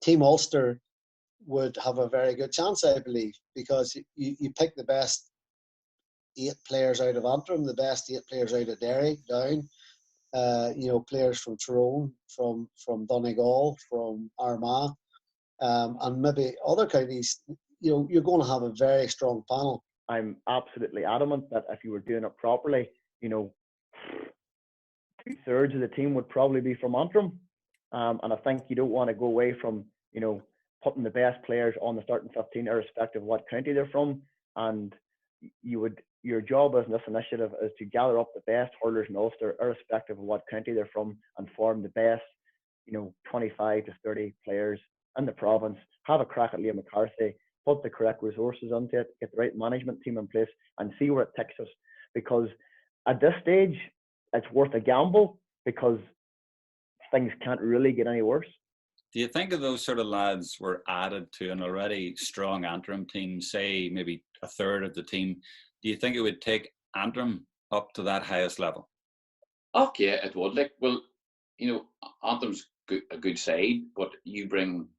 Team Ulster would have a very good chance, I believe, because you pick the best 8 players out of Antrim, the best 8 players out of Derry, down, players from Tyrone, from Donegal, from Armagh, and maybe other counties. You're going to have a very strong panel. I'm absolutely adamant that if you were doing it properly, 2/3 of the team would probably be from Antrim. And I think you don't want to go away from, putting the best players on the starting 15, irrespective of what county they're from. And your job as in this initiative is to gather up the best hurlers in Ulster, irrespective of what county they're from, and form the best, 25 to 30 players in the province. Have a crack at Liam McCarthy, put the correct resources into it, get the right management team in place, and see where it takes us. Because at this stage, it's worth a gamble, because things can't really get any worse. Do you think if those sort of lads were added to an already strong Antrim team, say maybe 1/3 of the team, do you think it would take Antrim up to that highest level? Okay, it would. Antrim's a good side, but you bring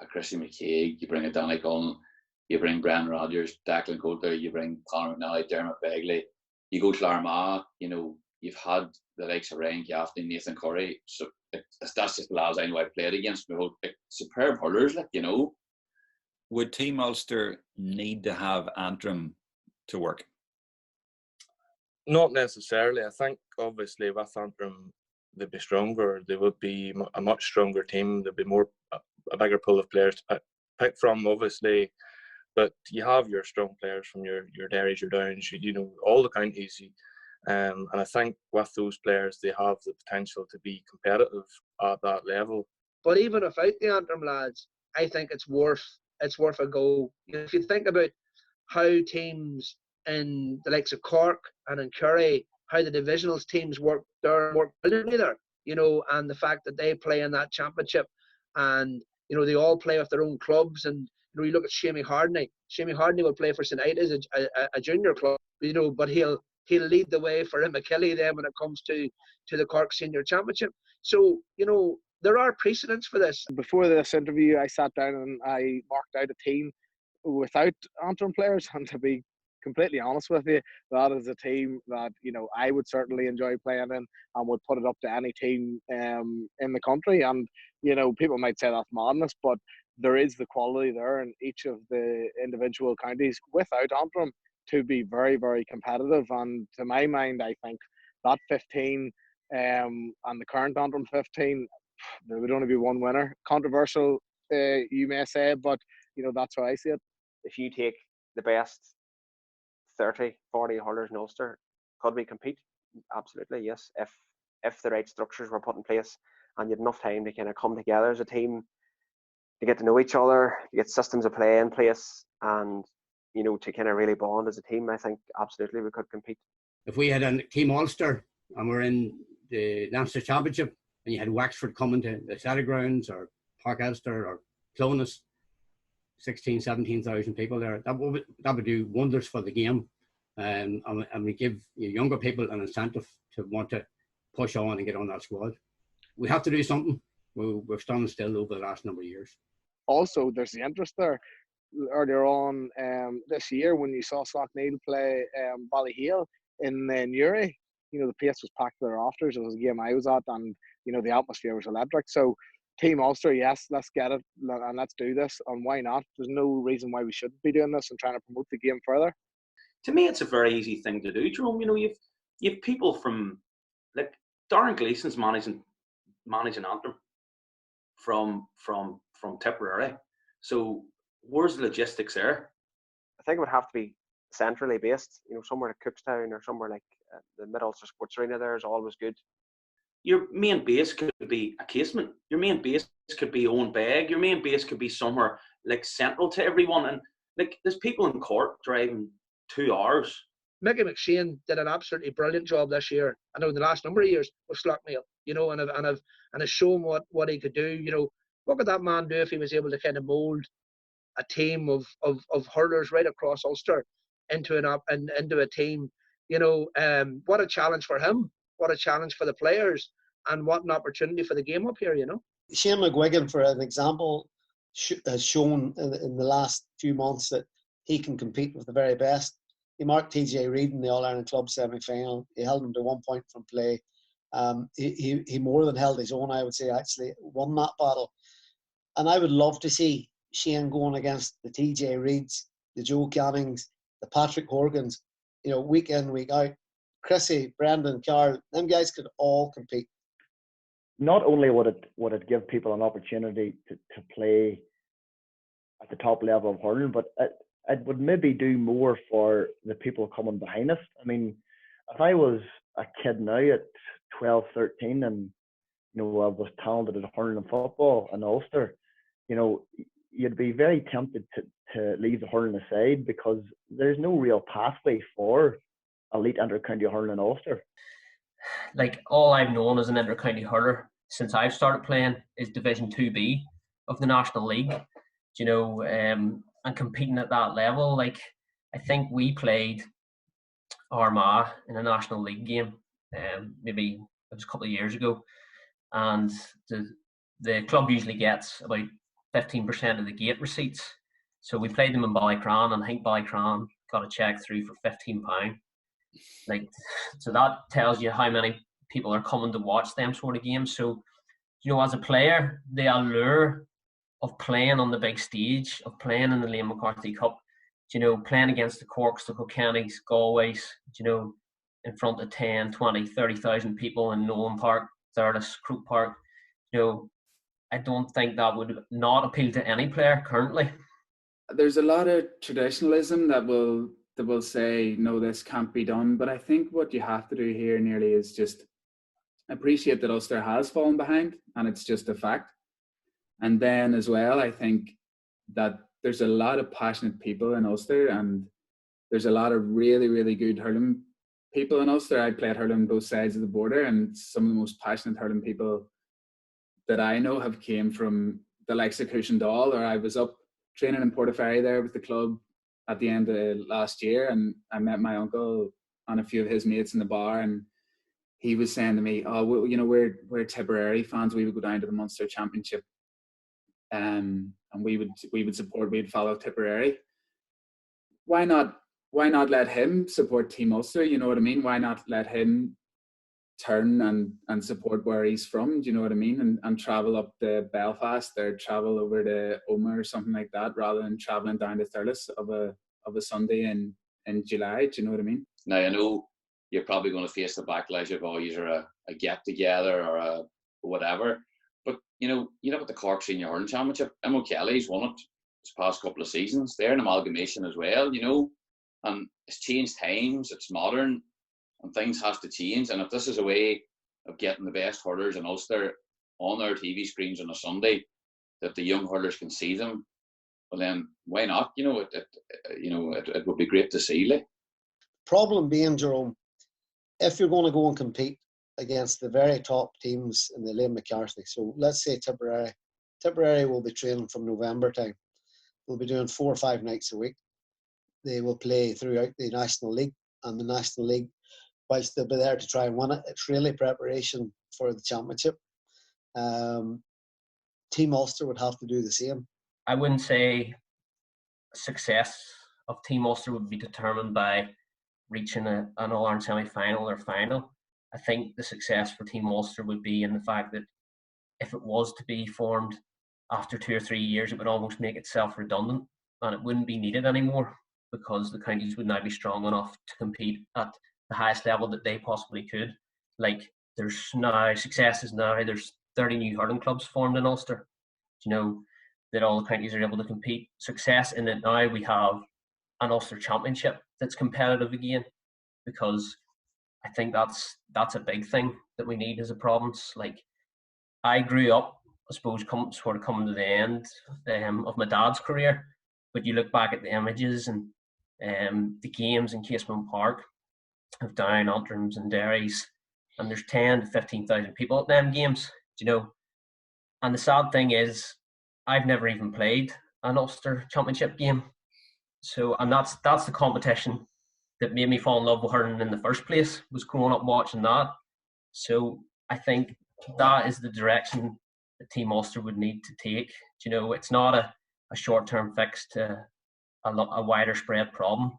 a Chrissy McKaigue, you bring a Donegal, you bring Brendan Rodgers, Declan Coulter, you bring Conor McNally, Dermot Begley, you go to Armagh, you've had the likes of Ryan Gaffney, Nathan Curry, so that's just the lads I know I played against. Superb hurlers, Would Team Ulster need to have Antrim to work? Not necessarily. I think obviously with Antrim they'd be stronger. They would be a much stronger team. There'd be a bigger pool of players to pick from, obviously. But you have your strong players from your Derrys, your Downs, all the counties. And I think with those players, they have the potential to be competitive at that level. But even without the Antrim lads, I think it's worth a go. If you think about how teams in the likes of Clarke and in Kerry, how the divisionals teams work brilliantly there, and the fact that they play in that championship, and they all play with their own clubs, and you look at Shamie Hardney. Shamie Hardney will play for St. Ida's, a junior club, but he'll lead the way for McKillie then when it comes to the Cork Senior Championship. So, there are precedents for this. Before this interview, I sat down and I marked out a team without Antrim players, and to be completely honest with you, that is a team that I would certainly enjoy playing in and would put it up to any team in the country. And people might say that's madness, but there is the quality there in each of the individual counties without Antrim to be very, very competitive. And to my mind, I think that 15 and the current Antrim 15, there would only be one winner. Controversial, you may say, but that's how I see it. If you take the best 30, 40 hurlers in Ulster, could we compete? Absolutely, yes. If the right structures were put in place and you had enough time to kind of come together as a team, to get to know each other, to get systems of play in place, and to kind of really bond as a team, I think absolutely we could compete. If we had a Team Ulster and we're in the Leinster Championship, and you had Wexford coming to the Celtic Grounds or Park Elster or Clones, 16,000, 17,000 people there, that would do wonders for the game, and we give younger people an incentive to want to push on and get on that squad. We have to do something. We've standing still over the last number of years. Also, there's the interest there. Earlier on this year, when you saw Slaughtneil play Ballygalget in Newry, the place was packed to the rafters. It was a game I was at, and the atmosphere was electric. So Team Ulster, yes, let's get it and let's do this. And why not? There's no reason why we shouldn't be doing this and trying to promote the game further. To me, it's a very easy thing to do, Jerome. You've people from, like, Darren Gleeson's managing Antrim from Tipperary. So where's the logistics there? I think it would have to be centrally based, somewhere like Cookstown or somewhere like the Mid-Ulster Sports Arena there is always good. Your main base could be a Casement. Your main base could be Owen Beg. Your main base could be somewhere like central to everyone. And like, there's people in Cork driving 2 hours. Mickey McShane did an absolutely brilliant job this year. I know in the last number of years with Slaughtneil, and have shown what he could do. What could that man do if he was able to kind of mould a team of hurlers right across Ulster into a team? What a challenge for him! What a challenge for the players, and what an opportunity for the game up here. Shane McGuigan, for an example, has shown in the last few months that he can compete with the very best. He marked TJ Reid in the All-Ireland Club semi-final. He held him to 1 point from play. He more than held his own, I would say, actually won that battle. And I would love to see Sheehan going against the TJ Reids, the Joe Cannings, the Patrick Horgans, week in, week out. Chrissy, Brendan, Carl, them guys could all compete. Not only would it give people an opportunity to play at the top level of hurling, but it would maybe do more for the people coming behind us. I mean, if I was a kid now at 12, 13 and, I was talented at hurling and football in Ulster, you'd be very tempted to leave the hurling aside because there's no real pathway for elite inter-county hurling in Ulster. Like, all I've known as an inter-county hurler since I've started playing is Division 2B of the National League, and competing at that level. Like, I think we played Armagh in a National League game, maybe it was a couple of years ago, and the club usually gets about 15% of the gate receipts. So we played them in Ballycran, and I think Ballycran got a cheque through for £15. Like, so that tells you how many people are coming to watch them sort of games. So, as a player, the allure of playing on the big stage, of playing in the Liam McCarthy Cup, playing against the Corks, the Kilkennys, Galways, in front of 10, 20, 30,000 people in Nolan Park, Thurles, Croke Park, I don't think that would not appeal to any player currently. There's a lot of traditionalism that will say, no, this can't be done. But I think what you have to do here nearly is just appreciate that Ulster has fallen behind, and it's just a fact. And then as well, I think that there's a lot of passionate people in Ulster, and there's a lot of really, really good hurling people in Ulster. I played hurling both sides of the border, and some of the most passionate hurling people that I know have came from the likes of Cushendall, or I was up training in Portaferry there with the club at the end of last year, and I met my uncle and a few of his mates in the bar, and he was saying to me, we're Tipperary fans, we would go down to the Munster Championship, and we'd follow Tipperary. Why not let him support Team Ulster? You know what I mean? Why not let him turn and support where he's from? Do you know what I mean? And travel up to Belfast or travel over to Omagh or something like that, rather than traveling down to Thurles of a Sunday in July. Do you know what I mean? Now, I know you're probably going to face the backlash of, either a get together or a whatever. But at the Cork Senior Hurling Championship, Emma Kelly's won it this past couple of seasons. They're an amalgamation as well, and it's changed times, it's modern, and things have to change. And if this is a way of getting the best hurlers in Ulster on our TV screens on a Sunday, that the young hurlers can see them, well then why not? It would be great to see. Like, problem being, Jerome, if you're going to go and compete against the very top teams in the Liam McCarthy, so let's say Tipperary will be training from November time. They'll be doing 4 or 5 nights a week. They will play throughout the National League, and the National League, whilst they'll be there to try and win it, it's really preparation for the championship. Team Ulster would have to do the same. I wouldn't say success of Team Ulster would be determined by reaching an All-Ireland semi-final or final. I think the success for Team Ulster would be in the fact that if it was to be formed after 2 or 3 years, it would almost make itself redundant, and it wouldn't be needed anymore, because the counties would now be strong enough to compete at the highest level that they possibly could. Like, there's 30 new hurling clubs formed in Ulster, that all the counties are able to compete. Success in that now we have an Ulster Championship that's competitive again, because I think that's a big thing that we need as a province. Like, I grew up, I suppose, coming to the end of my dad's career, but you look back at the images and the games in Casement Park of Down, Antrims and Derrys, and there's 10 to 15,000 people at them games, and the sad thing is I've never even played an Ulster Championship game. So, and that's the competition that made me fall in love with hurling in the first place, was growing up watching that. So I think that is the direction that Team Ulster would need to take, You know, it's not a short-term fix to a wider spread problem.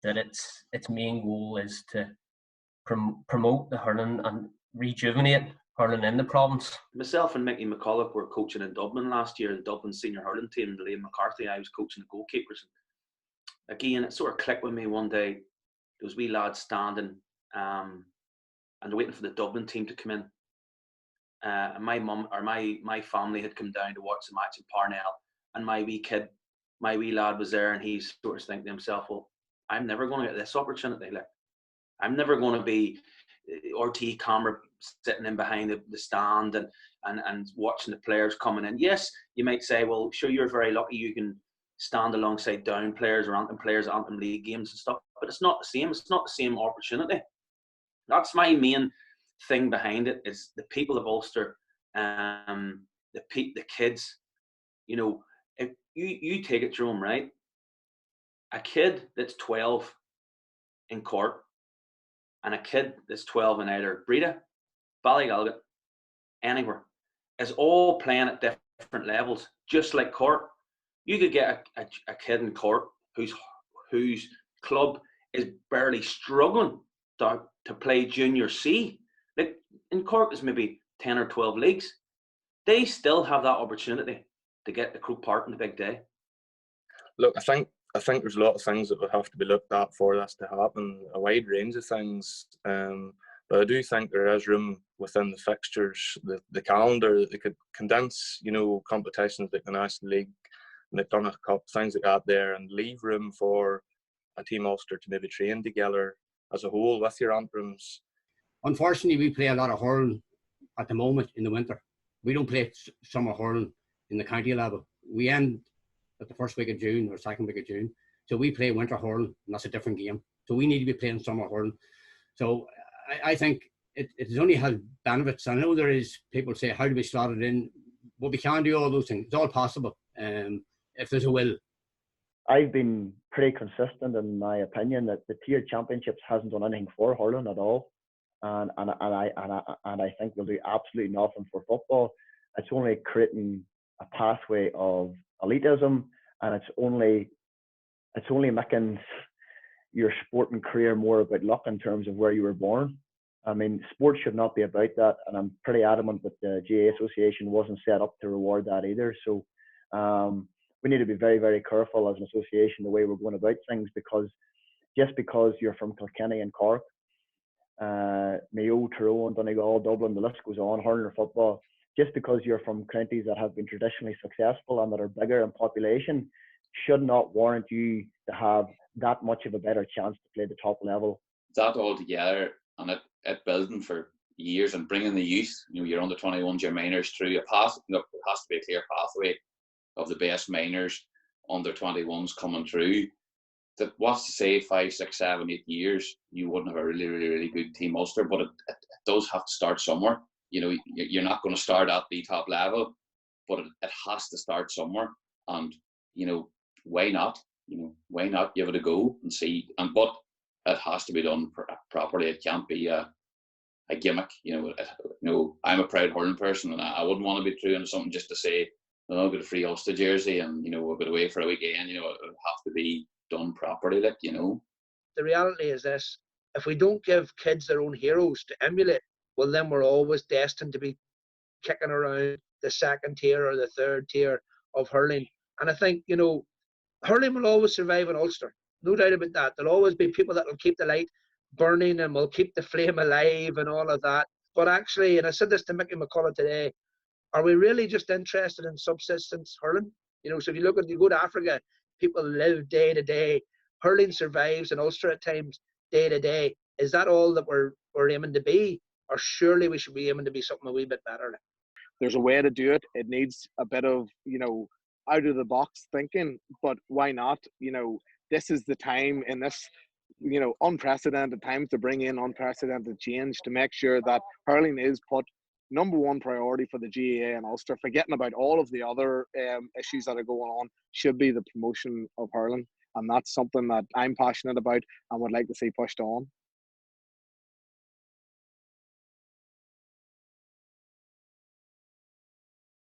That its main goal is to promote the hurling and rejuvenate hurling in the province. Myself and Mickey McCulloch were coaching in Dublin last year, the Dublin senior hurling team, the Liam McCarthy. I was coaching the goalkeepers. Again, it sort of clicked with me one day. There was wee lads standing and they're waiting for the Dublin team to come in. And my mum or my family had come down to watch the match in Parnell, and my wee lad was there, and he's sort of thinking to himself, well, I'm never going to get this opportunity. Like, I'm never going to be RT camera sitting in behind the stand and watching the players coming in. Yes, you might say, well, sure, you're very lucky you can stand alongside down players or Antrim players at Antrim League games and stuff, but it's not the same. It's not the same opportunity. That's my main thing behind it, is the people of Ulster, the kids. You know, if you take it, Jerome, right? A kid that's 12 in Cork and a kid that's 12 in either Bredagh, Ballygalget, anywhere, is all playing at different levels, just like Cork. You could get a kid in Cork whose club is barely struggling to play Junior C. Like in Cork, there's maybe 10 or 12 leagues. They still have that opportunity to get to Croke Park on the big day. Look, I think there's a lot of things that would have to be looked at for this to happen, a wide range of things. But I do think there is room within the fixtures, the calendar, that they could condense, you know, competitions like the National League, McDonagh Cup, things like that there, and leave room for a Team Ulster to maybe train together as a whole with your Antrims. Unfortunately, we play a lot of hurling at the moment in the winter. We don't play summer hurling in the county level. We end at the first week of June or second week of June. So we play winter hurling, and that's a different game. So we need to be playing summer hurling. So I think it only has benefits. I know there is people say, how do we slot it in? But we can do all those things. It's all possible if there's a will. I've been pretty consistent in my opinion that the tiered championships hasn't done anything for hurling at all, and I think they'll do absolutely nothing for football. It's only creating a pathway of elitism, and it's only making your sporting career more about luck in terms of where you were born. I mean, sport should not be about that, and I'm pretty adamant that the GAA Association wasn't set up to reward that either. So we need to be very, very careful as an association the way we're going about things, because just because you're from Kilkenny and Cork, Mayo, Tyrone, Donegal, Dublin, the list goes on, hurling or football, just because you're from counties that have been traditionally successful and that are bigger in population, should not warrant you to have that much of a better chance to play the top level. That all together, and it building for years and bringing the youth, you know, your under 21s, your minors through a path. Look, there has to be a clear pathway of the best minors, under 21s coming through. That what's to say 5, 6, 7, 8 years you wouldn't have a really, really, really good Team Ulster, but it does have to start somewhere. You know, you're not going to start at the top level, but it has to start somewhere. And you know, why not? You know, why not give it a go and see? But it has to be done properly. It can't be a gimmick. You know, I'm a proud hurling person, and I wouldn't want to be doing something just to say, "Oh, I've got a free Ulster jersey, and you know, we'll get away for a weekend." You know, it would have to be done properly. Like, you know, the reality is this: if we don't give kids their own heroes to emulate, well, then we're always destined to be kicking around the second tier or the third tier of hurling. And I think, you know, hurling will always survive in Ulster. No doubt about that. There'll always be people that will keep the light burning and will keep the flame alive and all of that. But actually, and I said this to Mickey McCulloch today, are we really just interested in subsistence hurling? You know, so if you go to Africa, people live day to day. Hurling survives in Ulster at times, day to day. Is that all that we're aiming to be? Or surely we should be aiming to be something a wee bit better? There's a way to do it. It needs a bit of, you know, out of the box thinking, but why not? You know, this is the time in this, you know, unprecedented times to bring in unprecedented change to make sure that hurling is put number one priority for the GAA and Ulster, forgetting about all of the other issues that are going on, should be the promotion of hurling. And that's something that I'm passionate about and would like to see pushed on.